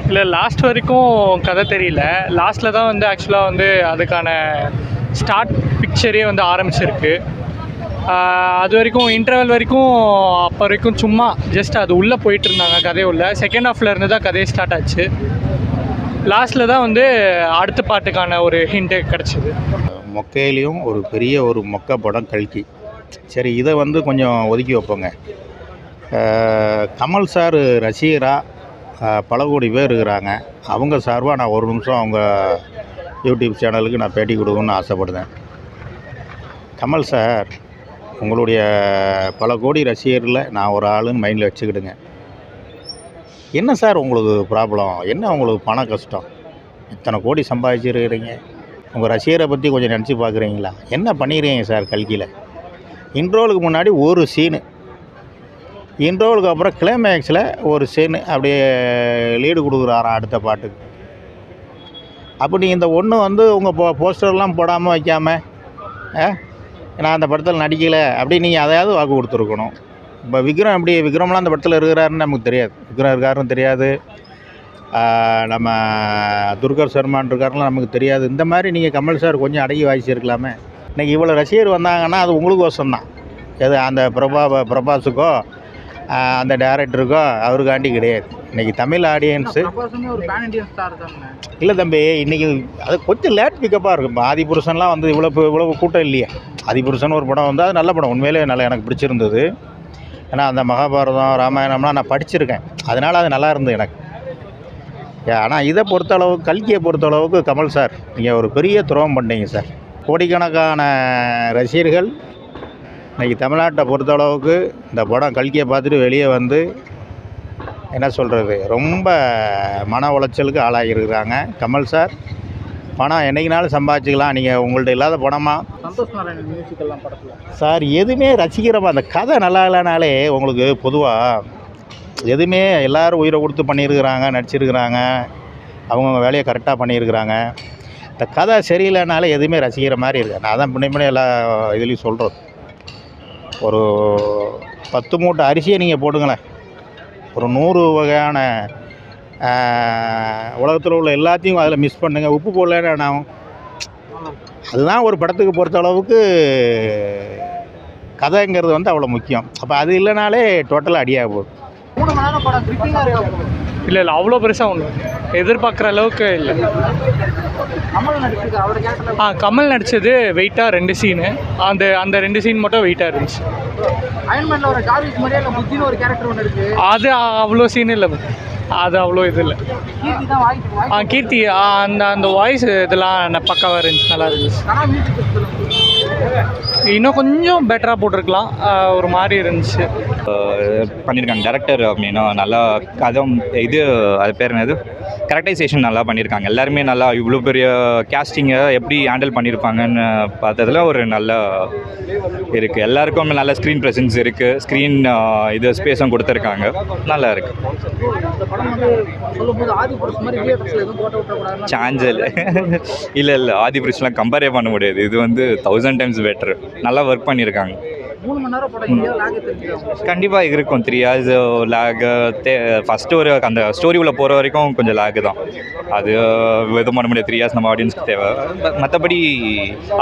இல்லை லாஸ்ட் வரைக்கும் கதை தெரியல. லாஸ்ட்டில் தான் வந்து ஆக்சுவலாக வந்து அதுக்கான ஸ்டார்ட் பிக்சரே வந்து ஆரம்பிச்சிருக்கு. அது வரைக்கும் இன்டர்வல் வரைக்கும் அப்போ வரைக்கும் சும்மா ஜஸ்ட் அது உள்ளே போயிட்டு இருந்தாங்க கதையை உள்ள. செகண்ட் ஹாஃபில் இருந்து தான் கதையை ஸ்டார்ட் ஆச்சு. லாஸ்ட்டில் தான் வந்து அடுத்த பாட்டுக்கான ஒரு ஹிண்ட்டு கிடச்சிது. மொக்கையிலையும் ஒரு பெரிய ஒரு மொக்க படம் கல்கி. சரி, இதை வந்து கொஞ்சம் ஒதுக்கி வைப்போங்க. கமல் சார் ரசிகராக பல கோடி பேர் இருக்கிறாங்க. அவங்க சார்பாக நான் ஒரு நிமிஷம் அவங்க யூடியூப் சேனலுக்கு நான் பேட்டி கொடுக்கணும்னு ஆசைப்படுறேன். கமல் சார், உங்களுடைய பல கோடி ரசிகரில் நான் ஒரு ஆளுன்னு மைண்டில் வச்சுக்கிடுங்க. என்ன சார் உங்களுக்கு ப்ராப்ளம்? என்ன உங்களுக்கு பண கஷ்டம்? இத்தனை கோடி சம்பாதிச்சிருக்கிறீங்க. உங்கள் ரசிகரை பற்றி கொஞ்சம் நினச்சி பார்க்குறீங்களா? என்ன பண்ணிடுறீங்க சார் கல்கியில்? இன்ட்ரோலுக்கு முன்னாடி ஒரு சீனு, இன்ட்ரோலுக்கு அப்புறம் கிளைமேக்ஸில் ஒரு சீனு அப்படியே லீடு கொடுக்குறாராம் அடுத்த பாட்டுக்கு. அப்படி இந்த ஒன்று வந்து உங்கள் போஸ்டர்லாம் போடாமல் வைக்காமல் நான் அந்த படத்தில் நடிக்கலை அப்படி நீங்கள் அதையாவது வாக்கு கொடுத்துருக்கணும். இப்போ விக்ரம் எப்படி, விக்ரம்லாம் அந்த படத்தில் இருக்கிறாருன்னு நமக்கு தெரியாது. விக்ரம் இருக்காருன்னு தெரியாது, நம்ம துர்கர் சர்மான் இருக்காருலாம் நமக்கு தெரியாது. இந்த மாதிரி நீங்கள் கமல் சார் கொஞ்சம் அடங்கி வாசிச்சிருக்கலாமே. இன்றைக்கி இவ்வளோ ரசிகர் வந்தாங்கன்னா அது உங்களுக்கு கோசம்தான். எது அந்த பிரபாஸுக்கோ அந்த டைரக்டருக்கோ அவருக்காண்டி கிடையாது. இன்றைக்கி தமிழ் ஆடியன்ஸு இல்லை தம்பி, இன்றைக்கி அது கொஞ்சம் லேட் பிக்கப்பாக இருக்கும். ஆதிபுருஷன்லாம் வந்து இவ்வளோ கூட்டம் இல்லையே. ஆதிபுருஷன் ஒரு படம் வந்து அது நல்ல படம், உண்மையிலே நல்லா எனக்கு பிடிச்சிருந்தது. ஏன்னா அந்த மகாபாரதம் ராமாயணம்லாம் நான் படிச்சிருக்கேன், அதனால் அது நல்லா இருந்தது எனக்கு. ஆனால் இதை பொறுத்தளவுக்கு, கல்கியை பொறுத்தளவுக்கு கமல் சார் நீங்கள் ஒரு பெரிய துரோகம் பண்ணீங்க சார். கோடிக்கணக்கான ரசிகர்கள் இன்றைக்கி தமிழ்நாட்டை பொறுத்தளவுக்கு இந்த படம் கல்கியை பார்த்துட்டு வெளியே வந்து என்ன சொல்கிறது, ரொம்ப மன உளைச்சலுக்கு ஆளாகியிருக்கிறாங்க. கமல் சார், பணம் என்றைக்குனாலும் சம்பாதிச்சிக்கலாம், நீங்கள் உங்கள்கிட்ட இல்லாத பணமா சார்? எதுவுமே ரசிக்கிறப்ப அந்த கதை நல்லா இல்லைனாலே உங்களுக்கு பொதுவாக எதுவுமே எல்லோரும் உயிரை கொடுத்து பண்ணியிருக்கிறாங்க, நடிச்சிருக்கிறாங்க, அவங்க வேலையை கரெக்டாக பண்ணியிருக்கிறாங்க. இந்த கதை சரியில்லைனாலே எதுவுமே ரசிக்கிற மாதிரி இருக்குது. நான் தான் பின்னே எல்லா இதுலேயும் சொல்கிறது. ஒரு 10 மூட்டை அரிசியை நீங்கள் போடுங்களேன், ஒரு 100 வகையான உலகத்தில் உள்ள எல்லாத்தையும் அதில் மிஸ் பண்ணுங்கள், உப்பு போடலன்னு என்ன ஆகும்? அதுதான் ஒரு படத்துக்கு பொறுத்த அளவுக்கு கதைங்கிறது வந்து அவ்வளோ முக்கியம். அப்போ அது இல்லைனாலே டோட்டலாக அடியாக போகுது. இல்லை அவ்வளோ பெருசாக ஒன்று எதிர்பார்க்குற அளவுக்கு இல்லை. கமல் நடித்தது வெயிட்டாக 2 சீனு, அந்த 2 சீன் மட்டும் வெயிட்டாக இருந்துச்சு. அது அவ்வளோ சீன் இல்லை, அது அவ்வளோ இது இல்லை. கீர்த்தி அந்த வாய்ஸ் இதெல்லாம் பக்காவாக இருந்துச்சு, நல்லா இருந்துச்சு. இன்னும் கொஞ்சம் பெட்டராக போட்டிருக்கலாம், ஒரு மாதிரி இருந்துச்சு. பண்ணியிருக்காங்க டேரக்டர் அப்படின்னா நல்லா கதை, இது அது பேர் என்னது, கேரக்டரைசேஷன் நல்லா பண்ணியிருக்காங்க. எல்லாருமே நல்லா இவ்வளோ பெரிய கேஸ்டிங்கை எப்படி ஹேண்டில் பண்ணியிருப்பாங்கன்னு பார்த்ததில் ஒரு நல்ல இருக்குது. எல்லாருக்கும் நல்ல ஸ்க்ரீன் ப்ரெசன்ஸ் இருக்குது, ஸ்க்ரீன் இது ஸ்பேஸும் கொடுத்துருக்காங்க, நல்லா இருக்குது. சான்ஸ் இல்லை ஆதிபுருஷ்லாம் கம்பேரே பண்ண முடியாது. இது வந்து 1000 times பெட்டர். நல்லா ஒர்க் பண்ணியிருக்காங்க. கண்டிப்பாக இருக்கும். 3 hours லேகு ஃபஸ்ட்டு ஒரு அந்த ஸ்டோரி உள்ள போகிற வரைக்கும் கொஞ்சம் லேகு தான். அது எதுவும் பண்ண முடியாது, 3 hours நம்ம ஆடியன்ஸ்க்கு தேவை. மற்றபடி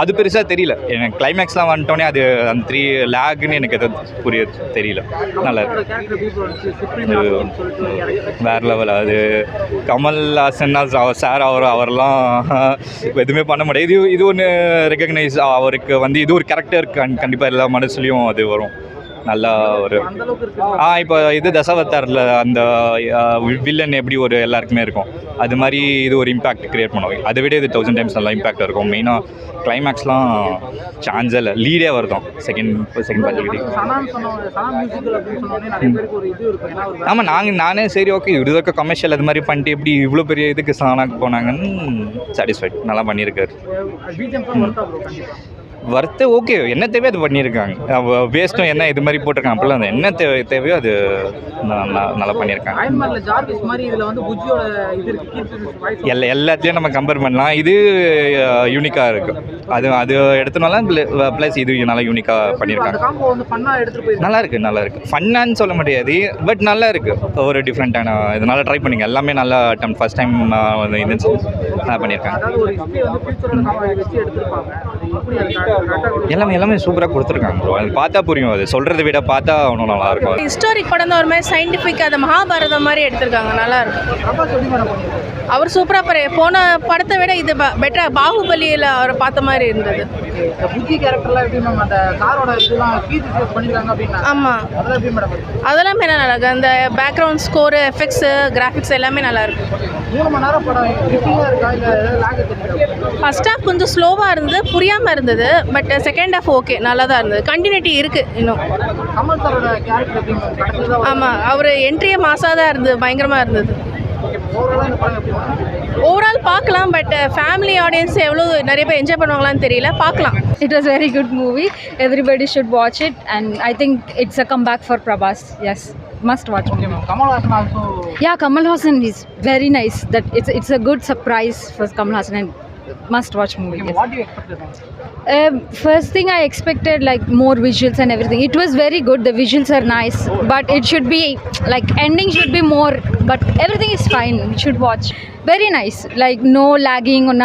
அது பெருசாக தெரியல எனக்கு. கிளைமேக்ஸ்லாம் வந்துட்டோன்னே அது அந்த 3 லேகுன்னு எனக்கு எதுவும் தெரியல. நல்லா வேறு லெவல். அது கமல்ஹாசன்னா சார் அவரெல்லாம் எதுவுமே பண்ண முடியாது. இது ஒன்று ரெகக்னைஸ் அவருக்கு வந்து இது ஒரு கேரக்டர் கண்டிப்பாக எல்லா மனசுலையும் அது வரும். நல்லா ஒரு இப்போ இது தசாவதாரில் அந்த வில்லன் எப்படி ஒரு எல்லாருக்குமே இருக்கும், அது மாதிரி இது ஒரு இம்பேக்ட் க்ரியேட் பண்ணுவோம். அதை விட இது 1000 times நல்லா இம்பேக்டாக இருக்கும். மெயினாக கிளைமேக்ஸ்லாம் சான்ஸே இல்லை, லீடே வருதும் செகண்ட் பார்த்துக்கிட்டே. ஆமாம், நானே சரி ஓகே இது வரைக்கும் கமர்ஷியல் அது மாதிரி பண்ணிட்டு எப்படி இவ்வளோ பெரிய இதுக்கு சாணாக்கு போனாங்கன்னு சாட்டிஸ்ஃபைட். நல்லா பண்ணியிருக்காரு. ஒர்த்து ஓகே, என்ன தேவையோ அது பண்ணியிருக்காங்க. வேஸ்ட்டும் என்ன இது மாதிரி போட்டிருக்காங்க, அப்போல்லாம் அந்த என்ன தேவையோ அது நல்லா பண்ணியிருக்காங்க. அயன்மேன்ல ஜார்விஸ் மாதிரி இதுல வந்து புஜ்ஜியோட இது இருக்கு, கீர்த்தி சுரேஷ் voice. எல்லாத்தையும் நம்ம கம்பேர் பண்ணலாம். இது யூனிக்காக இருக்குது. அது எடுத்தனால ப்ளஸ் இது நல்லா யூனிக்காக அந்த பண்ணியிருக்காங்க. காம்போ வந்து பண்ணா எடுத்துட்டு போயிருக்காங்க. நல்லா இருக்கு. ஃபன்னான்னு சொல்ல முடியாது, பட் நல்லா இருக்கு. ஒரு டிஃப்ரெண்ட்டான இதனால ட்ரை பண்ணிங்க. எல்லாமே நல்லா அட்டம் ஃபர்ஸ்ட் டைம் இது நல்லா பண்ணியிருக்காங்க. அதாவது ஒரு ஹிஸ்டரி வந்து ஃபியூச்சரோட வச்சு எடுத்திருப்பாங்க. அது எப்படி அது கரெக்டாக எல்லாமே சூப்பராக கொடுத்துருக்காங்க ப்ரோ. அது பார்த்தா புரியும், அது சொல்கிறத விட பார்த்தா இன்னும் நல்லா இருக்கும். ஹிஸ்டாரிக் படம் தான், ஒரு மாதிரி சயின்டிஃபிக், அது மகாபாரதம் மாதிரி எடுத்திருக்காங்க, நல்லா இருக்கும். பிரபாஸ் எப்படி மேடம் பண்ணியிருக்காரு? அவர் சூப்பராக போன படத்தை விட இது பெட்டராக பாகுபலியில் அவரை பார்த்த மாதிரி இருந்தது. இந்த புஜ்ஜி கேரக்டர்லாம் எப்படி மேம் அந்த காரோட இதெல்லாம் கீர்த்தி சுரேஷ் பண்ணிருக்காங்க அப்படின்னா ஆமாம், அதெல்லாம் எப்படி மேடம் இருக்கு? அதெல்லாம் நல்லா இருக்கு. அந்த பேக்ரவுண்ட் ஸ்கோரு, எஃபெக்ட்ஸு, கிராஃபிக்ஸ் எல்லாமே நல்லா இருக்கு. 3 மணி நேரம் படம் ரிப்பீட்டாக இருக்கா இல்லை லாக் தெரியுது? ஃபர்ஸ்ட் ஹாஃப் கொஞ்சம் ஸ்லோவாக இருந்தது, புரியாமல் இருந்தது. பட் செகண்ட் ஹாஃப் ஓகே, நல்லா தான் இருந்தது. கண்டினியூட்டி இருக்குது இன்னும். கமல் சாரோட கேரக்டர் எப்படி மேம் கடைசியில் தான் ஆமாம், அவர் என்ட்ரியே மாசாக தான் இருந்தது, பயங்கரமாக இருந்தது. ஓவராலாக இந்த படம் எப்படி மேம்? ஓவரால் பார்க்கலாம், பட் ஃபேமிலி ஆடியன்ஸ் எவ்வளோ நிறைய பேர் என்ஜாய் பண்ணுவாங்களான்னு தெரியல, பார்க்கலாம். It was a very good movie. Everybody should watch it, and I think it's a comeback for Prabhas. Yes, must watch okay movie. Ma'am Kamal Haasan also Yeah, Kamal Hassan is very nice. That it's a good surprise for Kamal Hassan, and must watch movie. Yes. What you expected? First thing I expected like more visuals and everything. It was very good. The visuals are nice, but it should be like ending should be more. But everything is fine. You should watch. Very nice. Like no lagging or